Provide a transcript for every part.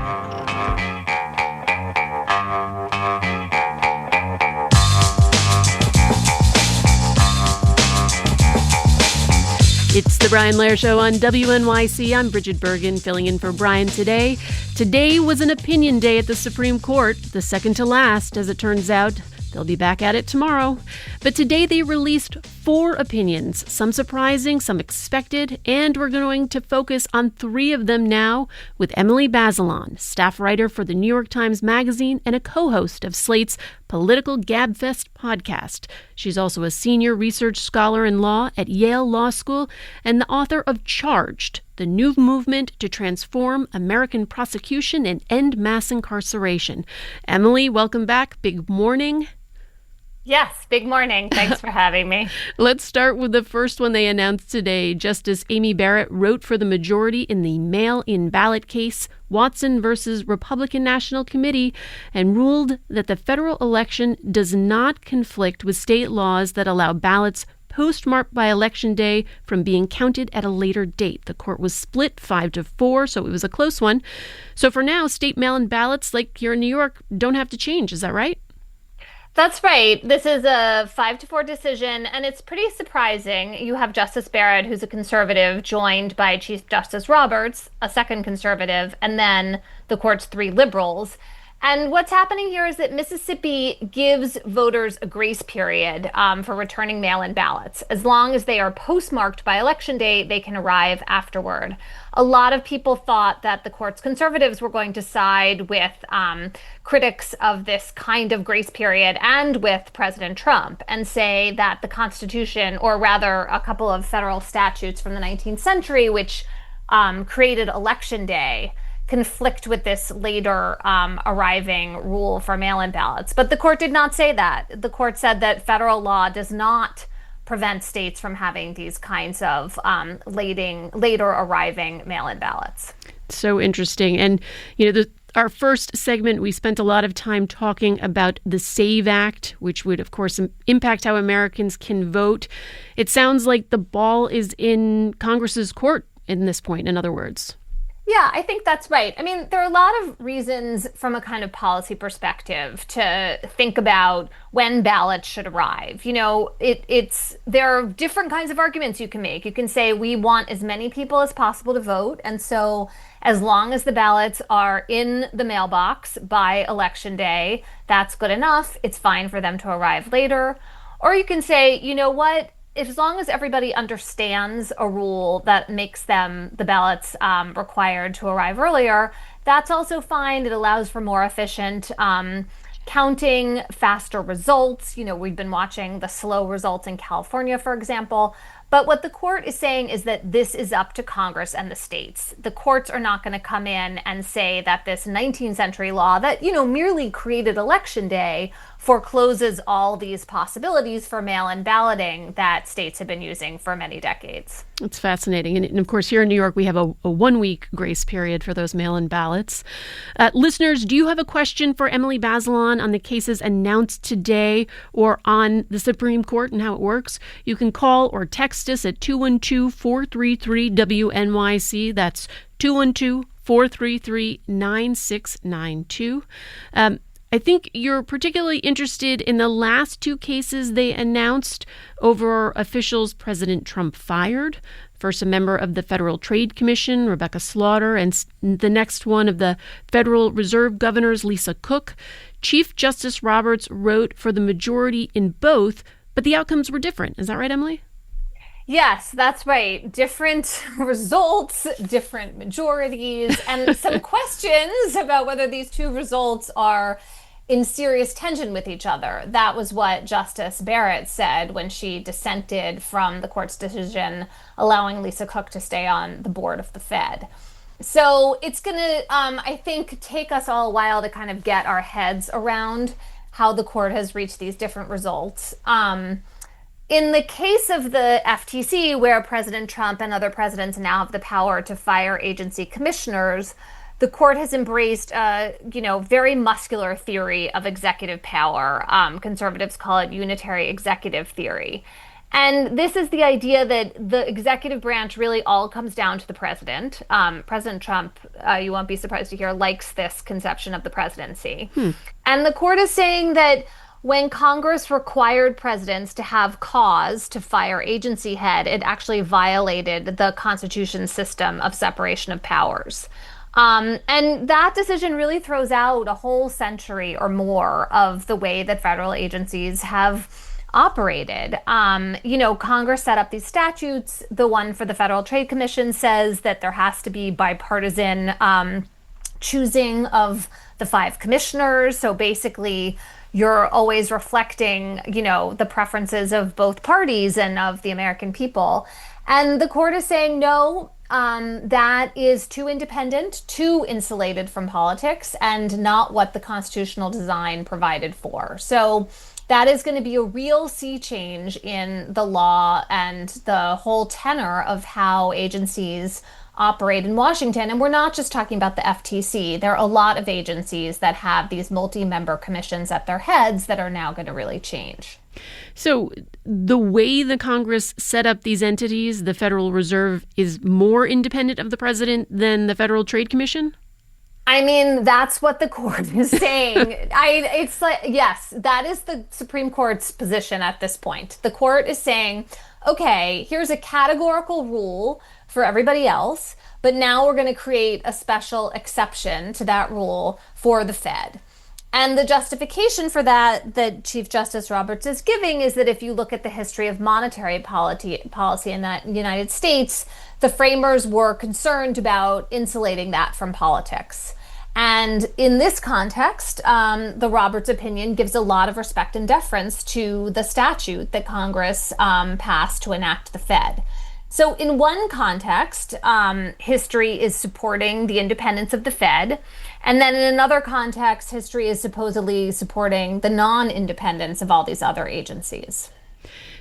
It's the Brian Lehrer Show on WNYC. I'm Bridget Bergen, filling in for Brian today. Today was an opinion day at the Supreme Court, the second to last, as it turns out. They'll be back at it tomorrow. But today they released 4 opinions, some surprising, some expected, and we're going to focus on 3 of them now with Emily Bazelon, staff writer for the New York Times Magazine and a co-host of Slate's Political Gabfest podcast. She's also a senior research scholar in law at Yale Law School and the author of Charged, the new movement to transform American prosecution and end mass incarceration. Emily, welcome back. Big morning. Yes, big morning. Thanks for having me. Let's start with the first one they announced today. Justice Amy Barrett wrote for the majority in the mail-in ballot case, Watson versus Republican National Committee, and ruled that the federal election does not conflict with state laws that allow ballots postmarked by Election Day from being counted at a later date. The court was split 5-4, so it was a close one. So for now, state mail-in ballots, like here in New York, don't have to change. Is that right? That's right. This is a 5-4 decision, and it's pretty surprising. You have Justice Barrett, who's a conservative, joined by Chief Justice Roberts, a second conservative, and then the court's 3 liberals. And what's happening here is that Mississippi gives voters a grace period for returning mail-in ballots. As long as they are postmarked by Election Day, they can arrive afterward. A lot of people thought that the court's conservatives were going to side with critics of this kind of grace period and with President Trump and say that the Constitution, or rather a couple of federal statutes from the 19th century, which created Election Day, conflict with this later arriving rule for mail-in ballots. But the court did not say that. The court said that federal law does not prevent states from having these kinds of later arriving mail-in ballots. So interesting. And, you know, our first segment, we spent a lot of time talking about the SAVE Act, which would, of course, impact how Americans can vote. It sounds like the ball is in Congress's court in this point, in other words. Yeah, I think that's right. I mean, there are a lot of reasons from a kind of policy perspective to think about when ballots should arrive. You know, there are different kinds of arguments you can make. You can say we want as many people as possible to vote. And so as long as the ballots are in the mailbox by Election Day, that's good enough. It's fine for them to arrive later. Or you can say, you know what? As long as everybody understands a rule that makes the ballots required to arrive earlier, that's also fine. It allows for more efficient counting, faster results. You know, we've been watching the slow results in California, for example. But what the court is saying is that this is up to Congress and the states. The courts are not going to come in and say that this 19th century law that, you know, merely created Election Day forecloses all these possibilities for mail-in balloting that states have been using for many decades. It's fascinating. And of course, here in New York, we have a 1-week grace period for those mail-in ballots. Listeners, do you have a question for Emily Bazelon on the cases announced today or on the Supreme Court and how it works? You can call or text us at 212-433-WNYC. That's 212-433-9692. I think you're particularly interested in the last 2 cases they announced over officials President Trump fired. First, a member of the Federal Trade Commission, Rebecca Slaughter, and the next one of the Federal Reserve Governors, Lisa Cook. Chief Justice Roberts wrote for the majority in both, but the outcomes were different. Is that right, Emily? Yes, that's right. Different results, different majorities, and some questions about whether these 2 results are in serious tension with each other. That was what Justice Barrett said when she dissented from the court's decision allowing Lisa Cook to stay on the board of the Fed. So it's going to, I think, take us all a while to kind of get our heads around how the court has reached these different results. In the case of the FTC, where President Trump and other presidents now have the power to fire agency commissioners, the court has embraced a, very muscular theory of executive power. Conservatives call it unitary executive theory. And this is the idea that the executive branch really all comes down to the president. President Trump, you won't be surprised to hear, likes this conception of the presidency. And the court is saying that when Congress required presidents to have cause to fire agency head, it actually violated the Constitution's system of separation of powers. And that decision really throws out a whole century or more of the way that federal agencies have operated. Congress set up these statutes. The one for the Federal Trade Commission says that there has to be bipartisan choosing of the five commissioners. So basically, you're always reflecting, the preferences of both parties and of the American people. And the court is saying, no, that is too independent, too insulated from politics, and not what the constitutional design provided for. So that is going to be a real sea change in the law and the whole tenor of how agencies operate in Washington. And we're not just talking about the FTC. There are a lot of agencies that have these multi-member commissions at their heads that are now going to really change. So the way the Congress set up these entities, the Federal Reserve, is more independent of the president than the Federal Trade Commission? I mean, that's what the court is saying. It's like, yes, that is the Supreme Court's position at this point. The court is saying, okay, here's a categorical rule for everybody else, but now we're going to create a special exception to that rule for the Fed. And the justification for that Chief Justice Roberts is giving is that if you look at the history of monetary policy in the United States, the framers were concerned about insulating that from politics. And in this context, the Roberts opinion gives a lot of respect and deference to the statute that Congress passed to enact the Fed. So in one context, history is supporting the independence of the Fed. And then in another context, history is supposedly supporting the non-independence of all these other agencies.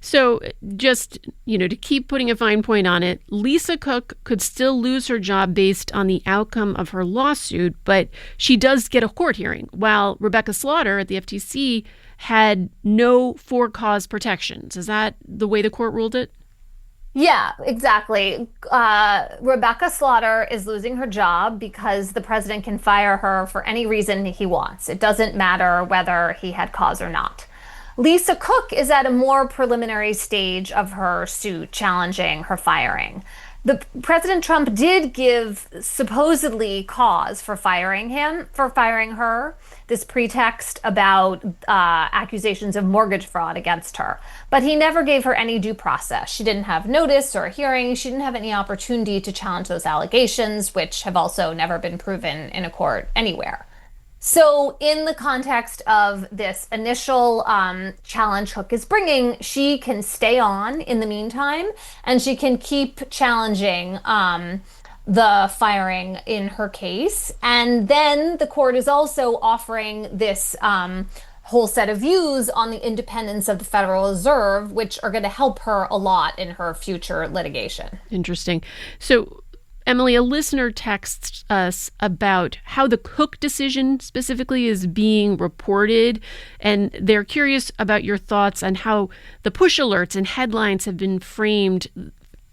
So just, to keep putting a fine point on it, Lisa Cook could still lose her job based on the outcome of her lawsuit, but she does get a court hearing, while Rebecca Slaughter at the FTC had no for-cause protections. Is that the way the court ruled it? Yeah, exactly. Rebecca Slaughter is losing her job because the president can fire her for any reason he wants. It doesn't matter whether he had cause or not. Lisa Cook is at a more preliminary stage of her suit challenging her firing. President Trump did give supposedly cause for firing her, this pretext about accusations of mortgage fraud against her. But he never gave her any due process. She didn't have notice or a hearing. She didn't have any opportunity to challenge those allegations, which have also never been proven in a court anywhere. So in the context of this initial challenge Cook is bringing, she can stay on in the meantime, and she can keep challenging the firing in her case. And then the court is also offering this whole set of views on the independence of the Federal Reserve, which are going to help her a lot in her future litigation. Interesting. So Emily, a listener texts us about how the Cook decision specifically is being reported, and they're curious about your thoughts on how the push alerts and headlines have been framing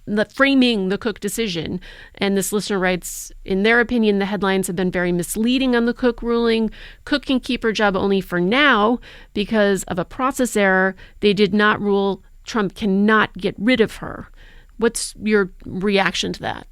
the Cook decision. And this listener writes, in their opinion, the headlines have been very misleading on the Cook ruling. Cook can keep her job only for now because of a process error. They did not rule Trump cannot get rid of her. What's your reaction to that?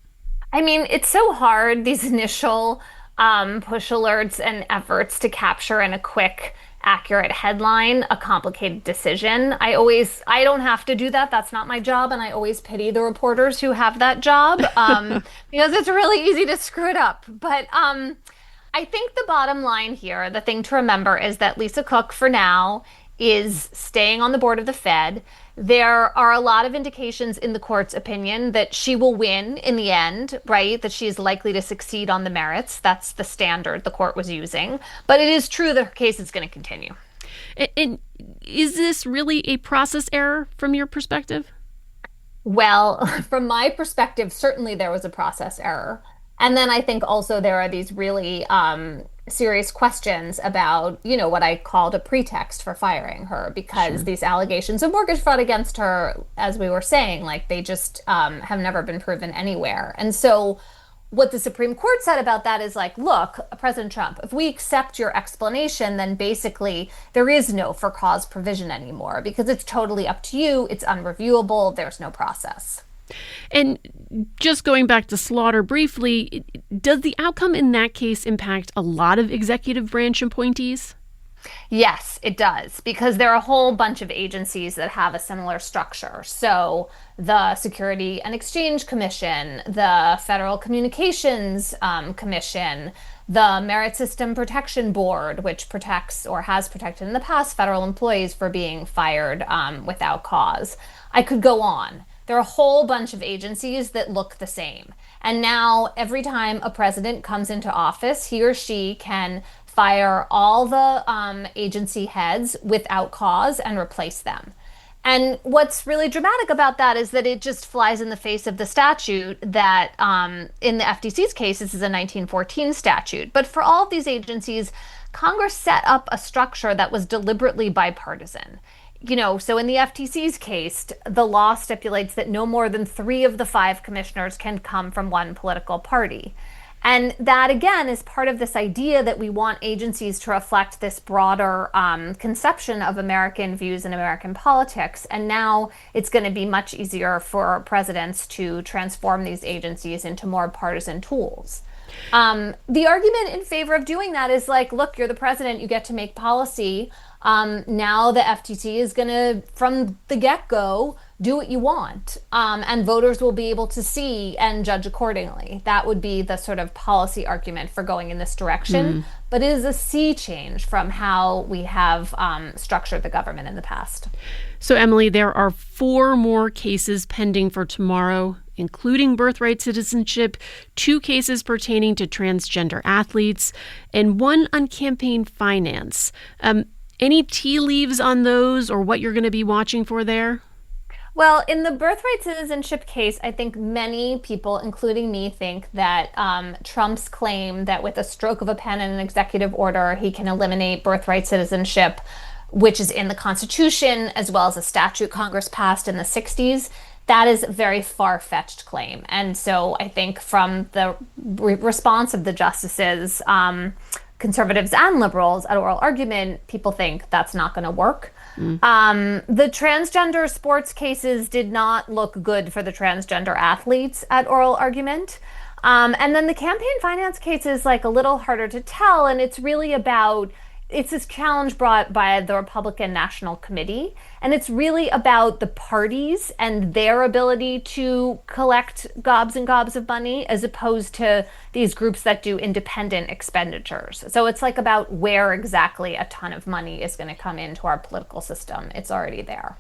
I mean, it's so hard, these initial push alerts and efforts to capture in a quick, accurate headline a complicated decision. I don't have to do that. That's not my job. And I always pity the reporters who have that job because it's really easy to screw it up. But I think the bottom line here, the thing to remember is that Lisa Cook, for now, is staying on the board of the Fed. There are a lot of indications in the court's opinion that she will win in the end, right? That she is likely to succeed on the merits. That's the standard the court was using. But it is true that her case is going to continue. And is this really a process error from your perspective? Well, from my perspective, certainly there was a process error. And then I think also there are these really serious questions about, what I called a pretext for firing her, because these allegations of mortgage fraud against her, as we were saying, like they just have never been proven anywhere. And so what the Supreme Court said about that is like, look, President Trump, if we accept your explanation, then basically there is no for cause provision anymore because it's totally up to you. It's unreviewable. There's no process. And just going back to Slaughter briefly, does the outcome in that case impact a lot of executive branch appointees? Yes, it does, because there are a whole bunch of agencies that have a similar structure. So the Security and Exchange Commission, the Federal Communications Commission, the Merit System Protection Board, which protects or has protected in the past federal employees for being fired without cause. I could go on. There are a whole bunch of agencies that look the same. And now every time a president comes into office, he or she can fire all the agency heads without cause and replace them. And what's really dramatic about that is that it just flies in the face of the statute that in the FTC's case, this is a 1914 statute. But for all of these agencies, Congress set up a structure that was deliberately bipartisan. So in the FTC's case, the law stipulates that no more than 3 of the 5 commissioners can come from one political party. And that, again, is part of this idea that we want agencies to reflect this broader conception of American views and American politics. And now it's going to be much easier for presidents to transform these agencies into more partisan tools. The argument in favor of doing that is like, look, you're the president, you get to make policy. Now the FTC is going to, from the get-go, do what you want, and voters will be able to see and judge accordingly. That would be the sort of policy argument for going in this direction. But it is a sea change from how we have structured the government in the past. So, Emily, there are 4 more cases pending for tomorrow, including birthright citizenship, 2 cases pertaining to transgender athletes, and 1 on campaign finance. Any tea leaves on those or what you're going to be watching for there? Well, in the birthright citizenship case, I think many people, including me, think that Trump's claim that with a stroke of a pen and an executive order, he can eliminate birthright citizenship, which is in the Constitution, as well as a statute Congress passed in the 60s, that is a very far-fetched claim. And so I think from the response of the justices, conservatives and liberals at oral argument, people think that's not going to work. The transgender sports cases did not look good for the transgender athletes at oral argument. And then the campaign finance case is like a little harder to tell. And it's really about, it's this challenge brought by the Republican National Committee. And it's really about the parties and their ability to collect gobs and gobs of money as opposed to these groups that do independent expenditures. So it's like about where exactly a ton of money is going to come into our political system. It's already there.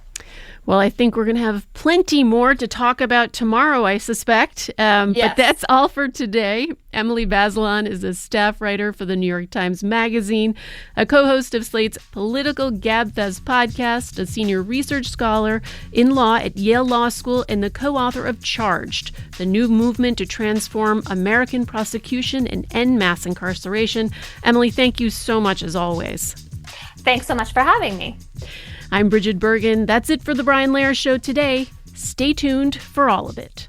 Well, I think we're going to have plenty more to talk about tomorrow, I suspect. Yes. But that's all for today. Emily Bazelon is a staff writer for the New York Times Magazine, a co-host of Slate's Political Gabfest podcast, a senior research scholar in law at Yale Law School, and the co-author of Charged, the new movement to transform American prosecution and end mass incarceration. Emily, thank you so much as always. Thanks so much for having me. I'm Bridget Bergen. That's it for The Brian Lehrer Show today. Stay tuned for all of it.